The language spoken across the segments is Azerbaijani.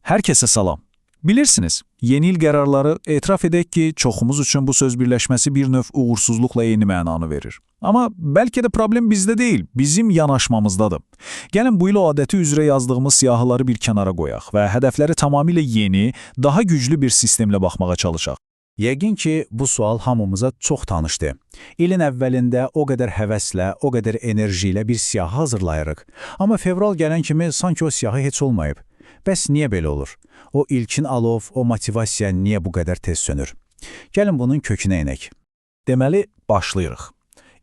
Hər kəsə salam. Bilirsiniz, yeni il qərarları etiraf edək ki, çoxumuz üçün bu söz birləşməsi bir növ uğursuzluqla eyni mənanı verir. Amma bəlkə də problem bizdə deyil, bizim yanaşmamızdadır. Gəlin bu il o adəti üzrə yazdığımız siyahıları bir kənara qoyaq və hədəfləri tamamilə yeni, daha güclü bir sistemlə baxmağa çalışaq. Yəqin ki, bu sual hamımıza çox tanışdır. İlin əvvəlində o qədər həvəslə, o qədər enerji ilə bir siyahı hazırlayırıq. Amma fevral gələn kimi sanki o siyahı heç olmayıb. Bəs niyə belə olur? O ilkin alov, o motivasiya niyə bu qədər tez sönür? Gəlin bunun kökünə enək. Deməli, başlayırıq.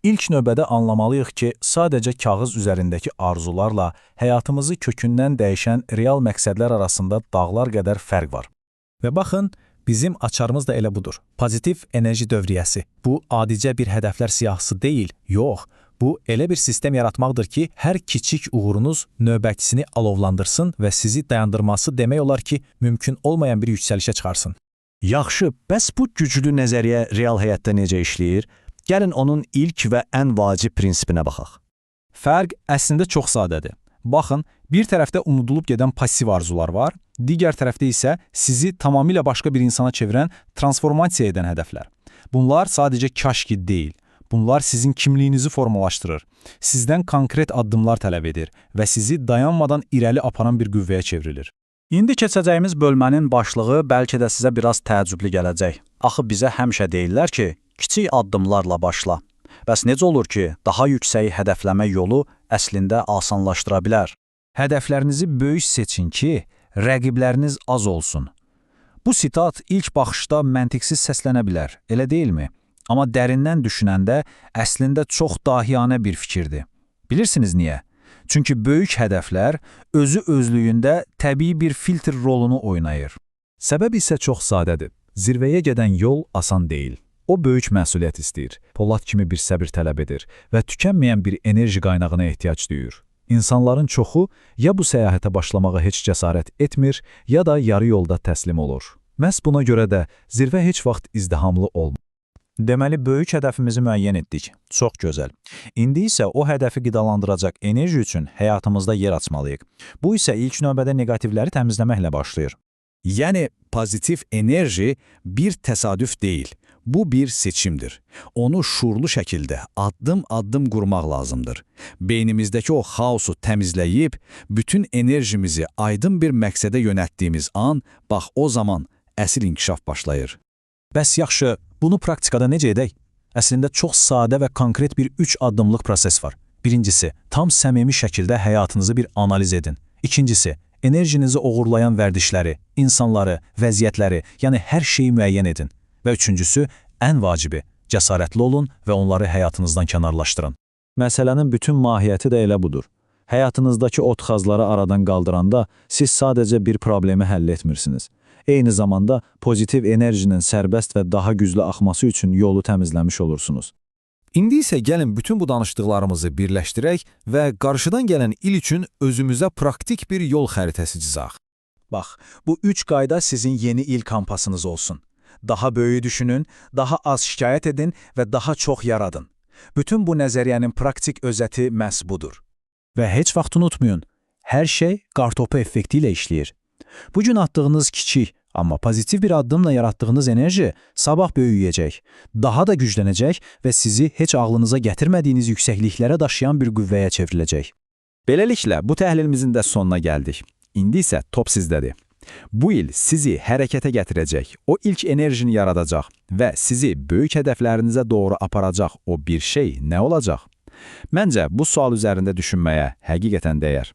İlk növbədə anlamalıyıq ki, sadəcə kağız üzərindəki arzularla həyatımızı kökündən dəyişən real məqsədlər arasında dağlar qədər fərq var. Və baxın, bizim açarımız da elə budur. Pozitiv enerji dövriyyəsi. Bu, adicə bir hədəflər siyahısı deyil, yox. Bu, elə bir sistem yaratmaqdır ki, hər kiçik uğurunuz növbətçisini alovlandırsın və sizi dayandırması demək olar ki, mümkün olmayan bir yüksəlişə çıxarsın. Yaxşı, bəs bu güclü nəzəriyyə real həyatda necə işləyir? Gəlin onun ilk və ən vacib prinsipinə baxaq. Fərq əslində çox sadədir. Baxın, bir tərəfdə unudulub gedən pasiv arzular var, digər tərəfdə isə sizi tamamilə başqa bir insana çevirən, transformasiya edən hədəflər. Bunlar sadəcə kaşki deyil. Bunlar sizin kimliyinizi formalaşdırır, sizdən konkret addımlar tələb edir və sizi dayanmadan irəli aparan bir qüvvəyə çevrilir. İndi keçəcəyimiz bölmənin başlığı bəlkə də sizə biraz təəccüblü gələcək. Axı bizə həmişə deyirlər ki, kiçik addımlarla başla. Bəs necə olur ki, daha yüksək hədəfləmə yolu əslində asanlaşdıra bilər? Hədəflərinizi böyük seçin ki, rəqibləriniz az olsun. Bu sitat ilk baxışda məntiqsiz səslənə bilər, elə deyilmi? Amma dərindən düşünəndə əslində çox dahiyanə bir fikirdir. Bilirsiniz niyə? Çünki böyük hədəflər özü özlüyündə təbii bir filtr rolunu oynayır. Səbəb isə çox sadədir. Zirvəyə gedən yol asan deyil. O böyük məsuliyyət istəyir, polad kimi bir səbir tələb edir və tükənməyən bir enerji qaynağına ehtiyac duyur. İnsanların çoxu ya bu səyahətə başlamağa heç cəsarət etmir, ya da yarı yolda təslim olur. Məhz buna görə də zirvə heç vaxt izdihamlı olmur. Deməli, böyük hədəfimizi müəyyən etdik. Çox gözəl. İndi isə o hədəfi qidalandıracaq enerji üçün həyatımızda yer açmalıyıq. Bu isə ilk növbədə neqativləri təmizləməklə başlayır. Yəni, pozitiv enerji bir təsadüf deyil. Bu bir seçimdir. Onu şuurlu şəkildə addım-addım qurmaq lazımdır. Beynimizdəki o xaosu təmizləyib, bütün enerjimizi aydın bir məqsədə yönəltdiyimiz an, bax o zaman əsl inkişaf başlayır. Bəs yaxşı, bunu praktikada necə edək? Əslində çox sadə və konkret bir 3 addımlıq proses var. Birincisi, tam səmimi şəkildə həyatınızı bir analiz edin. İkincisi, enerjinizi oğurlayan vərdişləri, insanları, vəziyyətləri, yəni hər şeyi müəyyən edin. Və üçüncüsü, ən vacibi, cəsarətli olun və onları həyatınızdan kənarlaşdırın. Məsələnin bütün mahiyyəti də elə budur. Həyatınızdakı otxazları aradan qaldıranda siz sadəcə bir problemi həll etmirsiniz. Eyni zamanda pozitiv enerjinin sərbəst və daha güclü axması üçün yolu təmizləmiş olursunuz. İndi isə gəlin bütün bu danışdıqlarımızı birləşdirək və qarşıdan gələn il üçün özümüzə praktik bir yol xəritəsi çizək. Bax, bu 3 qayda sizin yeni il kampasınız olsun. Daha böyük düşünün, daha az şikayət edin və daha çox yaradın. Bütün bu nəzəriyyənin praktik özəti məhz budur. Və heç vaxt unutmayın, hər şey qartopu effekti ilə işləyir. Bugün attığınız kiçik, amma pozitiv bir addımla yaratdığınız enerji sabah böyüyəcək, daha da güclənəcək və sizi heç ağlınıza gətirmədiyiniz yüksəkliklərə daşıyan bir qüvvəyə çevriləcək. Beləliklə, bu təhlilimizin də sonuna gəldik. İndi isə top sizdədir. Bu il sizi hərəkətə gətirəcək, o ilk enerjini yaradacaq və sizi böyük hədəflərinizə doğru aparacaq o bir şey nə olacaq? Məncə, bu sual üzərində düşünməyə həqiqətən dəyər.